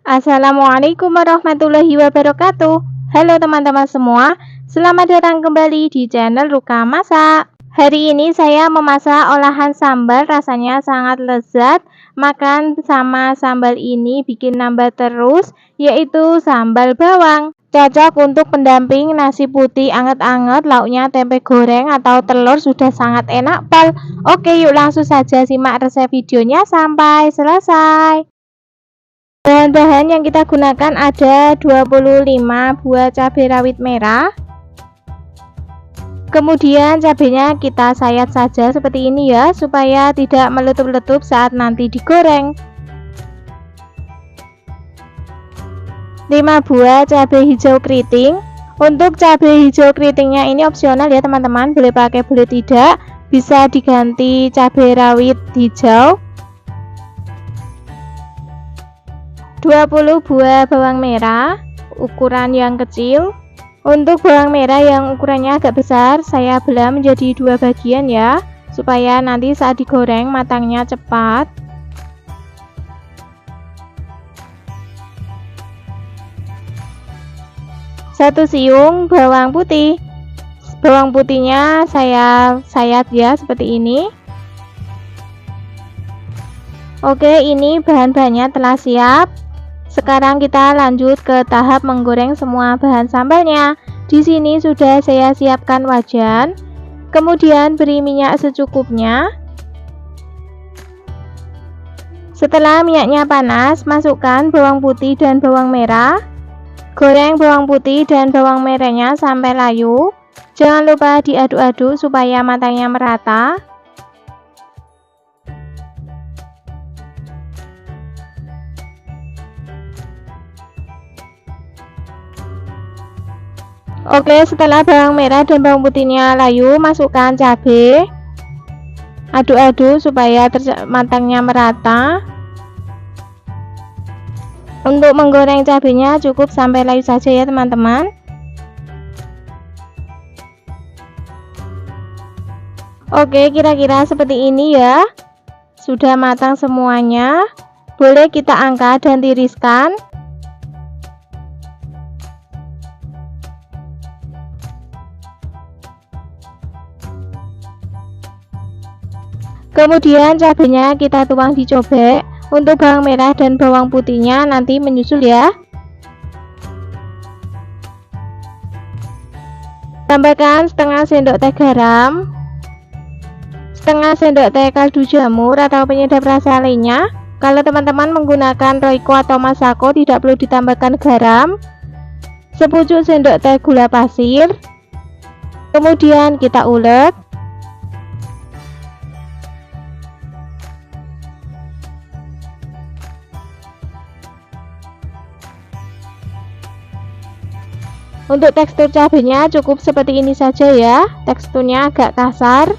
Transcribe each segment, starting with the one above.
Assalamualaikum warahmatullahi wabarakatuh. Halo teman-teman semua, selamat datang kembali di channel Ruka Masak. Hari ini saya memasak olahan sambal, rasanya sangat lezat. Makan sama sambal ini bikin nambah terus, yaitu sambal bawang. Cocok untuk pendamping nasi putih anget-anget, lauknya tempe goreng atau telur sudah sangat enak pal. Oke, yuk langsung saja simak resep videonya sampai selesai. Bahan-bahan yang kita gunakan ada 25 buah cabai rawit merah. Kemudian cabenya kita sayat saja seperti ini ya, supaya tidak meletup-letup saat nanti digoreng. 5 buah cabai hijau keriting. Untuk cabai hijau keritingnya ini opsional ya teman-teman, boleh pakai boleh tidak, bisa diganti cabai rawit hijau. 20 buah bawang merah ukuran yang kecil. Untuk bawang merah yang ukurannya agak besar, saya belah menjadi 2 bagian ya, supaya nanti saat digoreng matangnya cepat. Satu siung bawang putih. Bawang putihnya saya sayat ya seperti ini. Oke, ini bahan-bahannya telah siap. Sekarang kita lanjut ke tahap menggoreng semua bahan sambalnya. Di sini sudah saya siapkan wajan. Kemudian beri minyak secukupnya. Setelah minyaknya panas, masukkan bawang putih dan bawang merah. Goreng bawang putih dan bawang merahnya sampai layu. Jangan lupa diaduk-aduk supaya matangnya merata. Oke, setelah bawang merah dan bawang putihnya layu, masukkan cabai. Aduk-aduk supaya matangnya merata. Untuk menggoreng cabenya cukup sampai layu saja ya teman-teman. Oke, kira-kira seperti ini ya. Sudah matang semuanya. Boleh kita angkat dan tiriskan. Kemudian cabenya kita tuang di cobek. Untuk bawang merah dan bawang putihnya nanti menyusul ya. Tambahkan setengah sendok teh garam, setengah sendok teh kaldu jamur atau penyedap rasa lainnya. Kalau teman-teman menggunakan Royco atau Masako tidak perlu ditambahkan garam. Sepucuk sendok teh gula pasir. Kemudian kita ulek. Untuk tekstur cabenya cukup seperti ini saja ya, teksturnya agak kasar.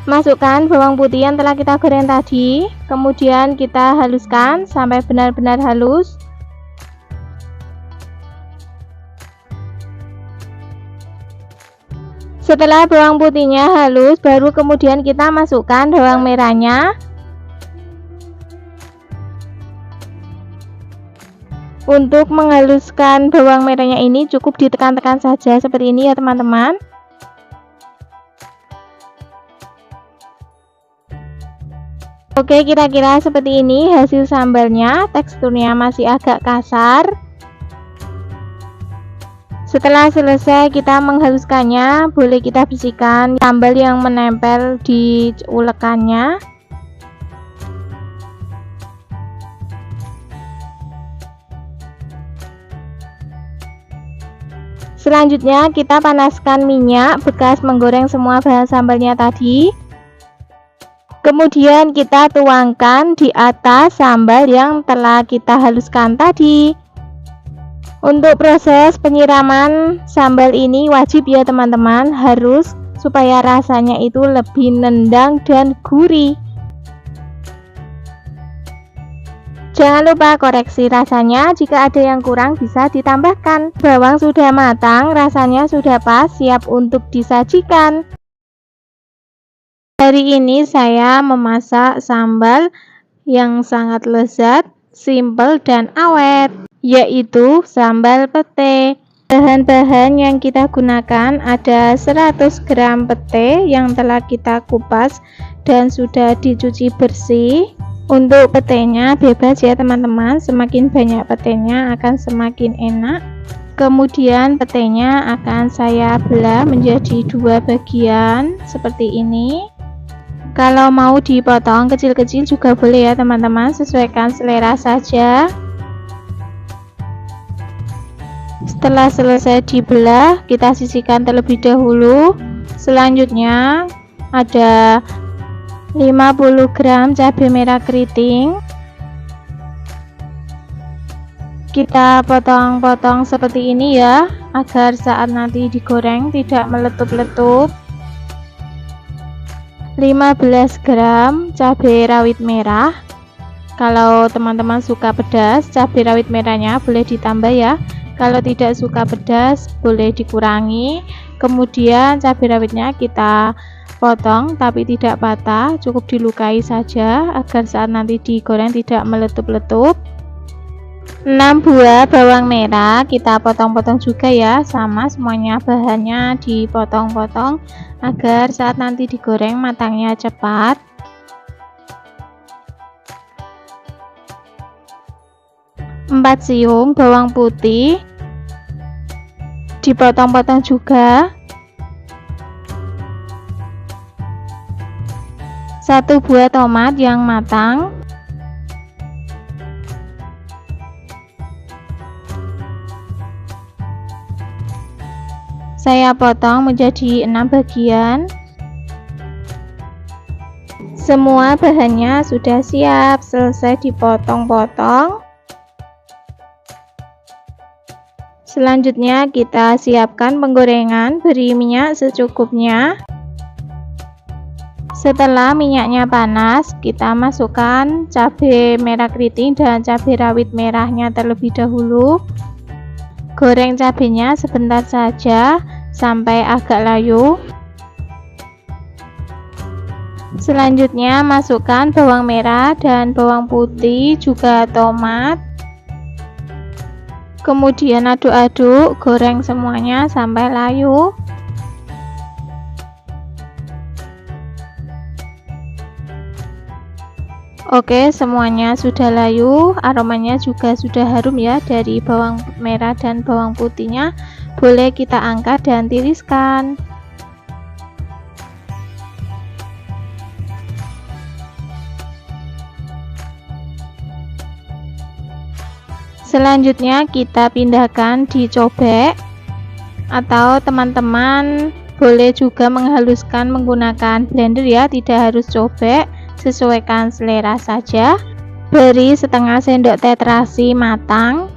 Masukkan bawang putih yang telah kita goreng tadi, kemudian kita haluskan sampai benar-benar halus. Setelah bawang putihnya halus, baru kemudian kita masukkan bawang merahnya. Untuk menghaluskan bawang merahnya ini cukup ditekan-tekan saja seperti ini ya teman-teman. Oke, kira-kira seperti ini hasil sambalnya, teksturnya masih agak kasar. Setelah selesai kita menghaluskannya, boleh kita bersihkan sambal yang menempel di ulekannya. Selanjutnya kita panaskan minyak bekas menggoreng semua bahan sambalnya tadi. Kemudian kita tuangkan di atas sambal yang telah kita haluskan tadi. Untuk proses penyiraman sambal ini wajib ya teman-teman, harus supaya rasanya itu lebih nendang dan gurih. Jangan lupa koreksi rasanya, jika ada yang kurang bisa ditambahkan. Bawang sudah matang, rasanya sudah pas, siap untuk disajikan. Hari ini saya memasak sambal yang sangat lezat, simpel dan awet, yaitu sambal pete. Bahan-bahan yang kita gunakan ada 100 gram pete yang telah kita kupas dan sudah dicuci bersih. Untuk petenya bebas ya teman-teman, semakin banyak petenya akan semakin enak. Kemudian petenya akan saya belah menjadi 2 bagian seperti ini. Kalau mau dipotong kecil-kecil juga boleh ya teman-teman, sesuaikan selera saja. Setelah selesai dibelah, kita sisihkan terlebih dahulu. Selanjutnya ada 50 gram cabai merah keriting. Kita potong-potong seperti ini ya, agar saat nanti digoreng tidak meletup-letup. 15 gram cabai rawit merah. Kalau teman-teman suka pedas, cabai rawit merahnya boleh ditambah ya. Kalau tidak suka pedas, boleh dikurangi. Kemudian cabai rawitnya kita potong tapi tidak patah, cukup dilukai saja agar saat nanti digoreng tidak meletup-letup. 6 buah bawang merah kita potong-potong juga ya, sama semuanya bahannya dipotong-potong agar saat nanti digoreng matangnya cepat. 4 siung bawang putih dipotong-potong juga. 1 buah tomat yang matang. Saya potong menjadi 6 bagian. Semua bahannya sudah siap, selesai dipotong-potong. Selanjutnya kita siapkan penggorengan, beri minyak secukupnya. Setelah minyaknya panas, kita masukkan cabai merah keriting dan cabai rawit merahnya terlebih dahulu. Goreng cabenya sebentar saja sampai agak layu. Selanjutnya masukkan bawang merah dan bawang putih, juga tomat. Kemudian aduk-aduk, goreng semuanya sampai layu. Oke, semuanya sudah layu, aromanya juga sudah harum ya dari bawang merah dan bawang putihnya. Boleh kita angkat dan tiriskan. Selanjutnya kita pindahkan di cobek, atau teman-teman boleh juga menghaluskan menggunakan blender ya, tidak harus cobek, sesuaikan selera saja. Beri setengah sendok teh terasi matang,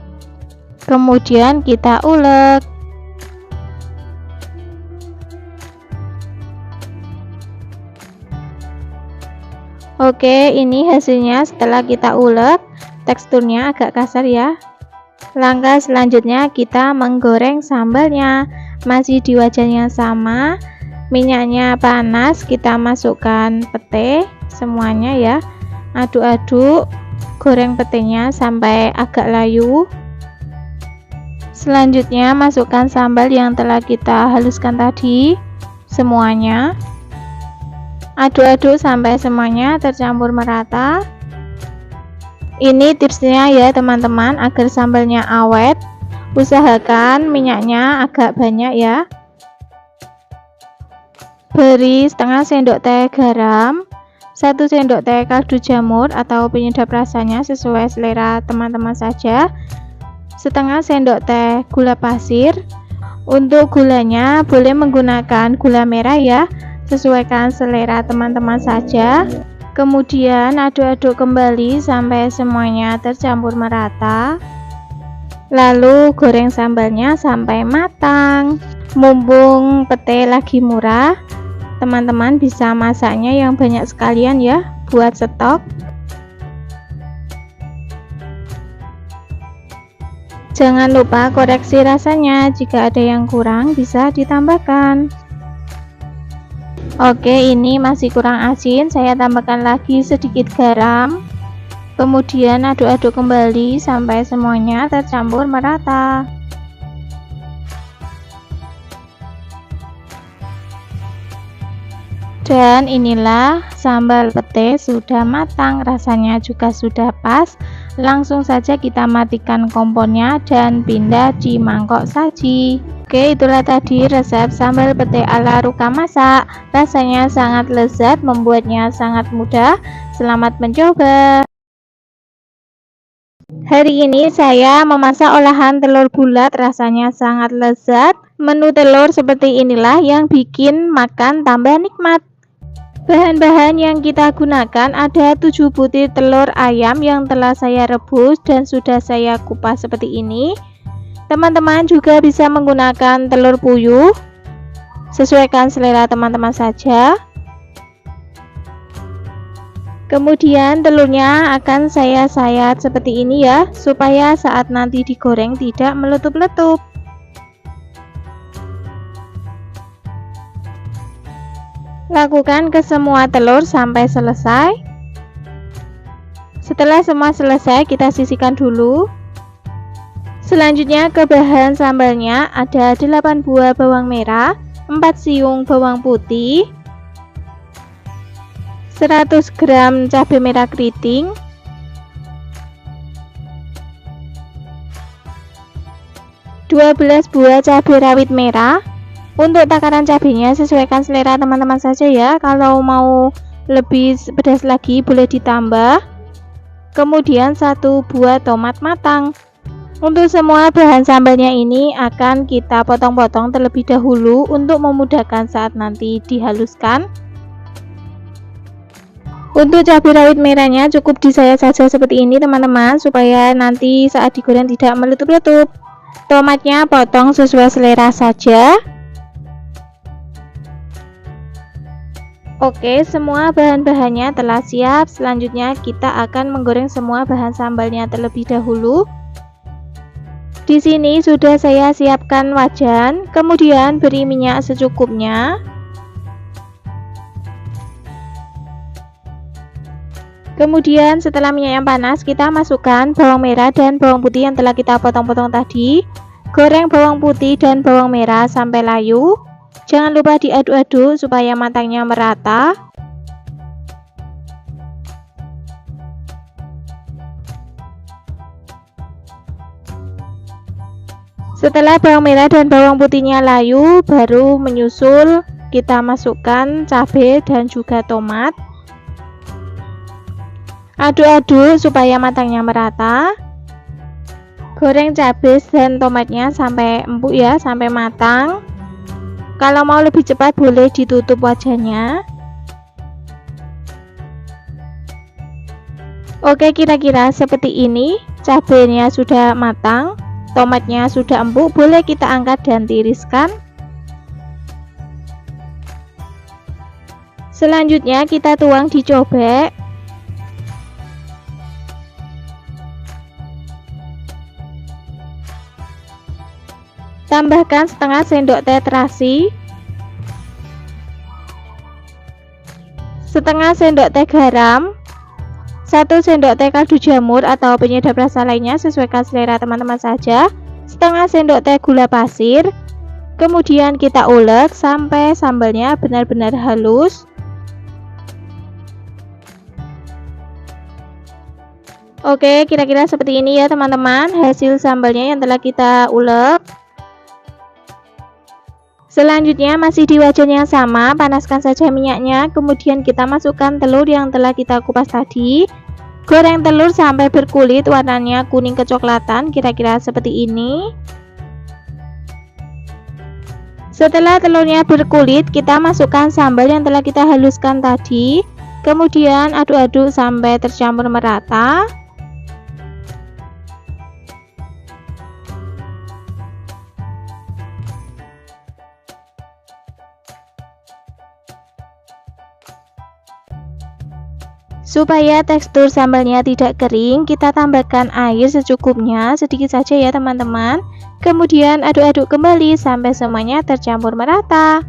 kemudian kita ulek. Oke, ini hasilnya setelah kita ulek. Teksturnya agak kasar ya. Langkah selanjutnya kita menggoreng sambalnya, masih di wajan yang sama. Minyaknya panas, kita masukkan pete semuanya ya. Aduk-aduk, goreng petenya sampai agak layu. Selanjutnya masukkan sambal yang telah kita haluskan tadi semuanya. Aduk-aduk sampai semuanya tercampur merata. Ini tipsnya ya teman-teman, agar sambalnya awet. Usahakan minyaknya agak banyak ya. Beri setengah sendok teh garam, 1 sendok teh kaldu jamur atau penyedap rasanya sesuai selera teman-teman saja, setengah sendok teh gula pasir. Untuk gulanya boleh menggunakan gula merah ya, sesuaikan selera teman-teman saja. Kemudian aduk-aduk kembali sampai semuanya tercampur merata. Lalu goreng sambalnya sampai matang. Mumpung pete lagi murah, teman-teman bisa masaknya yang banyak sekalian ya, buat stok. Jangan lupa koreksi rasanya, jika ada yang kurang bisa ditambahkan. Oke, ini masih kurang asin, saya tambahkan lagi sedikit garam. Kemudian aduk-aduk kembali sampai semuanya tercampur merata. Dan inilah sambal pete sudah matang, rasanya juga sudah pas. Langsung saja kita matikan kompornya dan pindah di mangkok saji. Oke, itulah tadi resep sambal pete ala Ruka Masak. Rasanya sangat lezat, membuatnya sangat mudah. Selamat mencoba. Hari ini saya memasak olahan telur bulat, rasanya sangat lezat. Menu telur seperti inilah yang bikin makan tambah nikmat. Bahan-bahan yang kita gunakan ada 7 butir telur ayam yang telah saya rebus dan sudah saya kupas seperti ini. Teman-teman juga bisa menggunakan telur puyuh, sesuaikan selera teman-teman saja. Kemudian telurnya akan saya sayat seperti ini ya, supaya saat nanti digoreng tidak meletup-letup. Lakukan ke semua telur sampai selesai. Setelah semua selesai, kita sisihkan dulu. Selanjutnya ke bahan sambalnya ada 8 buah bawang merah, 4 siung bawang putih, 100 gram cabai merah keriting, 12 buah cabai rawit merah. Untuk takaran cabenya sesuaikan selera teman-teman saja ya. Kalau mau lebih pedas lagi boleh ditambah. Kemudian 1 buah tomat matang. Untuk semua bahan sambalnya ini akan kita potong-potong terlebih dahulu untuk memudahkan saat nanti dihaluskan. Untuk cabai rawit merahnya cukup disayat saja seperti ini teman-teman, supaya nanti saat digoreng tidak meletup-letup. Tomatnya potong sesuai selera saja. Oke, semua bahan-bahannya telah siap. Selanjutnya kita akan menggoreng semua bahan sambalnya terlebih dahulu. Di sini sudah saya siapkan wajan, kemudian beri minyak secukupnya. Kemudian setelah minyak yang panas, kita masukkan bawang merah dan bawang putih yang telah kita potong-potong tadi. Goreng bawang putih dan bawang merah sampai layu. Jangan lupa diaduk-aduk supaya matangnya merata. Setelah bawang merah dan bawang putihnya layu, baru menyusul kita masukkan cabai dan juga tomat. Aduk-aduk supaya matangnya merata. Goreng cabai dan tomatnya sampai empuk ya, sampai matang. Kalau mau lebih cepat boleh ditutup wajannya. Oke, kira-kira seperti ini. Cabainya sudah matang, tomatnya sudah empuk, boleh kita angkat dan tiriskan. Selanjutnya kita tuang di cobek. Tambahkan setengah sendok teh terasi, setengah sendok teh garam, 1 sendok teh kaldu jamur atau penyedap rasa lainnya sesuaikan selera teman-teman saja, setengah sendok teh gula pasir. Kemudian kita ulek sampai sambalnya benar-benar halus. Oke, kira-kira seperti ini ya teman-teman hasil sambalnya yang telah kita ulek. Selanjutnya masih di wajan yang sama, panaskan saja minyaknya, kemudian kita masukkan telur yang telah kita kupas tadi. Goreng telur sampai berkulit, warnanya kuning kecoklatan, kira-kira seperti ini. Setelah telurnya berkulit, kita masukkan sambal yang telah kita haluskan tadi. Kemudian aduk-aduk sampai tercampur merata. Supaya tekstur sambalnya tidak kering, kita tambahkan air secukupnya, sedikit saja ya teman-teman. Kemudian aduk-aduk kembali sampai semuanya tercampur merata.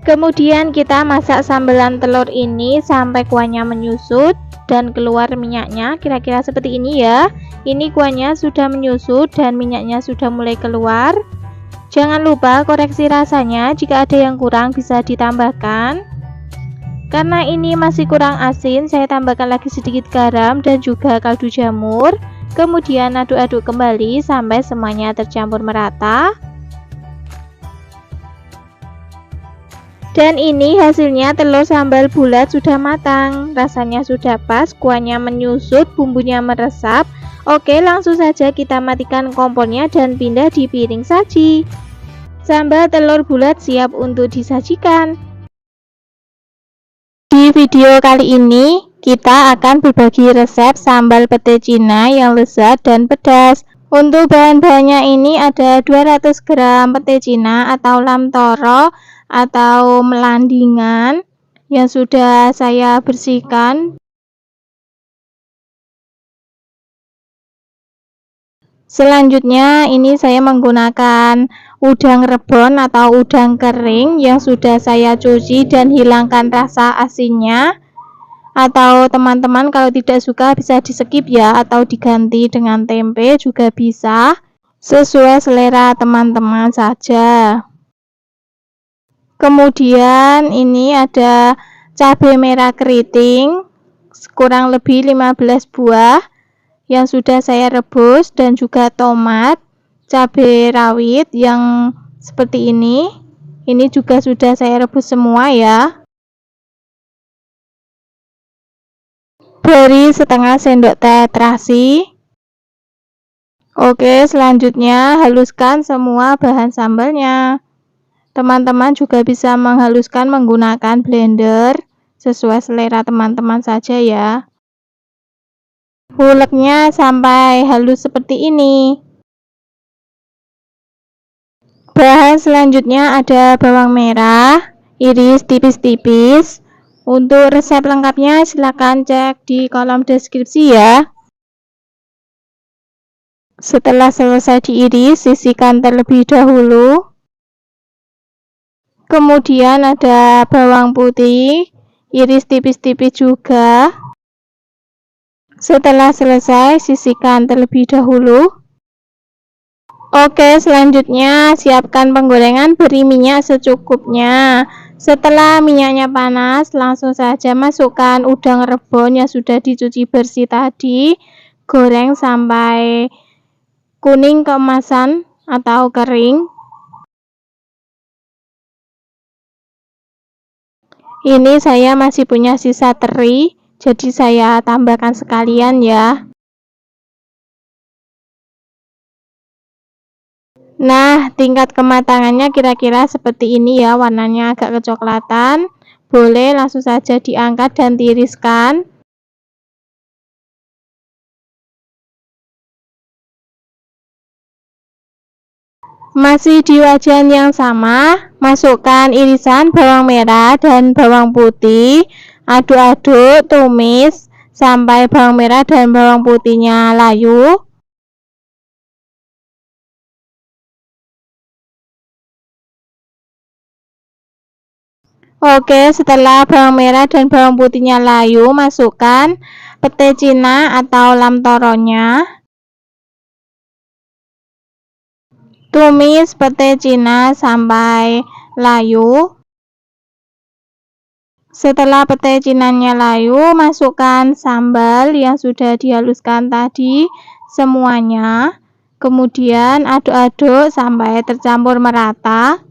Kemudian kita masak sambelan telur ini sampai kuahnya menyusut dan keluar minyaknya, kira-kira seperti ini ya. Ini kuahnya sudah menyusut dan minyaknya sudah mulai keluar. Jangan lupa koreksi rasanya, jika ada yang kurang bisa ditambahkan. Karena ini masih kurang asin, saya tambahkan lagi sedikit garam dan juga kaldu jamur. Kemudian aduk-aduk kembali sampai semuanya tercampur merata. Dan ini hasilnya, telur sambal bulat sudah matang, rasanya sudah pas, kuahnya menyusut, bumbunya meresap. Oke, langsung saja kita matikan kompornya dan pindah di piring saji. Sambal telur bulat siap untuk disajikan. Di video kali ini kita akan berbagi resep sambal pete Cina yang lezat dan pedas. Untuk bahan-bahannya ini ada 200 gram pete Cina atau lam toro atau melandingan yang sudah saya bersihkan. Selanjutnya ini saya menggunakan udang rebon atau udang kering yang sudah saya cuci dan hilangkan rasa asinnya. Atau teman-teman kalau tidak suka bisa di skip ya, atau diganti dengan tempe juga bisa, sesuai selera teman-teman saja. Kemudian ini ada cabai merah keriting kurang lebih 15 buah yang sudah saya rebus, dan juga tomat, cabai rawit yang seperti ini juga sudah saya rebus semua ya. Beri setengah sendok teh terasi. Oke, selanjutnya haluskan semua bahan sambalnya. Teman-teman juga bisa menghaluskan menggunakan blender sesuai selera teman-teman saja ya. Uleknya sampai halus seperti ini. Bahan selanjutnya ada bawang merah, iris tipis-tipis. Untuk resep lengkapnya silahkan cek di kolom deskripsi ya. Setelah selesai diiris, sisihkan terlebih dahulu. Kemudian ada bawang putih, iris tipis-tipis juga. Setelah selesai, sisihkan terlebih dahulu. Oke, selanjutnya siapkan penggorengan, beri minyak secukupnya. Setelah minyaknya panas, langsung saja masukkan udang rebon yang sudah dicuci bersih tadi. Goreng sampai kuning keemasan atau kering. Ini saya masih punya sisa teri, jadi saya tambahkan sekalian ya. Nah, tingkat kematangannya kira-kira seperti ini ya, warnanya agak kecoklatan. Boleh langsung saja diangkat dan tiriskan. Masih di wajan yang sama, masukkan irisan bawang merah dan bawang putih. Aduk-aduk, tumis sampai bawang merah dan bawang putihnya layu. Oke, setelah bawang merah dan bawang putihnya layu, masukkan pete Cina atau lam toronya. Tumis pete Cina sampai layu. Setelah pete Cinanya layu, masukkan sambal yang sudah dihaluskan tadi semuanya. Kemudian aduk-aduk sampai tercampur merata.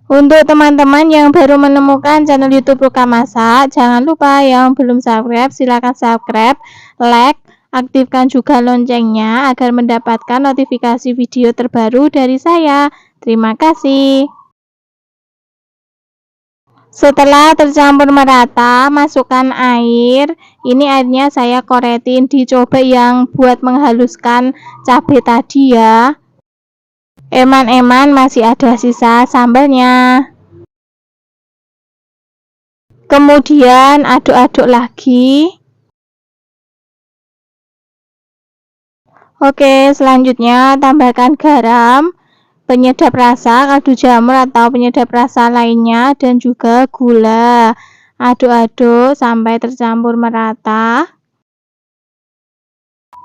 Untuk teman-teman yang baru menemukan channel YouTube Ruka Masak, jangan lupa yang belum subscribe silahkan subscribe, like, aktifkan juga loncengnya agar mendapatkan notifikasi video terbaru dari saya. Terima kasih. Setelah tercampur merata, masukkan air. Ini airnya saya koretin di cobek yang buat menghaluskan cabai tadi ya. Eman-eman masih ada sisa sambalnya. Kemudian aduk-aduk lagi. Oke, selanjutnya tambahkan garam. penyedap rasa, kaldu jamur atau penyedap rasa lainnya, dan juga gula. Aduk-aduk sampai tercampur merata.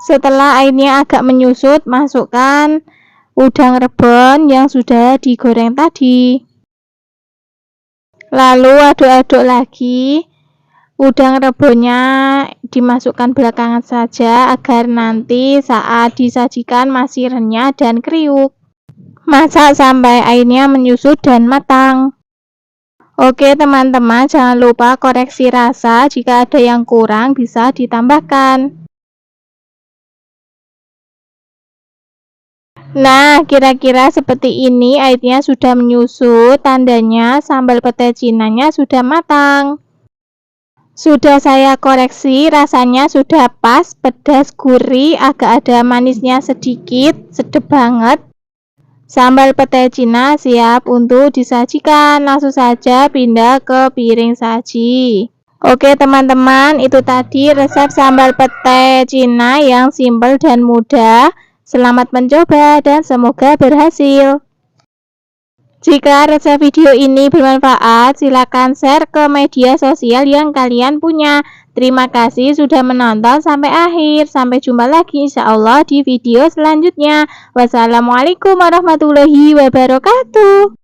Setelah airnya agak menyusut, masukkan udang rebon yang sudah digoreng tadi. Lalu aduk-aduk lagi. Udang rebonnya dimasukkan belakangan saja agar nanti saat disajikan masih renyah dan kriuk. Masak sampai airnya menyusut dan matang. Oke teman-teman, jangan lupa koreksi rasa, jika ada yang kurang bisa ditambahkan. Nah, kira-kira seperti ini, airnya sudah menyusut, tandanya sambal pete cinanya sudah matang. Sudah saya koreksi, rasanya sudah pas, pedas, gurih, agak ada manisnya sedikit, sedap banget. Sambal pete Cina siap untuk disajikan. Langsung saja pindah ke piring saji. Oke teman-teman, itu tadi resep sambal pete Cina yang simpel dan mudah. Selamat mencoba dan semoga berhasil. Jika resep video ini bermanfaat, silakan share ke media sosial yang kalian punya. Terima kasih sudah menonton sampai akhir. Sampai jumpa lagi insya Allah di video selanjutnya. Wassalamualaikum warahmatullahi wabarakatuh.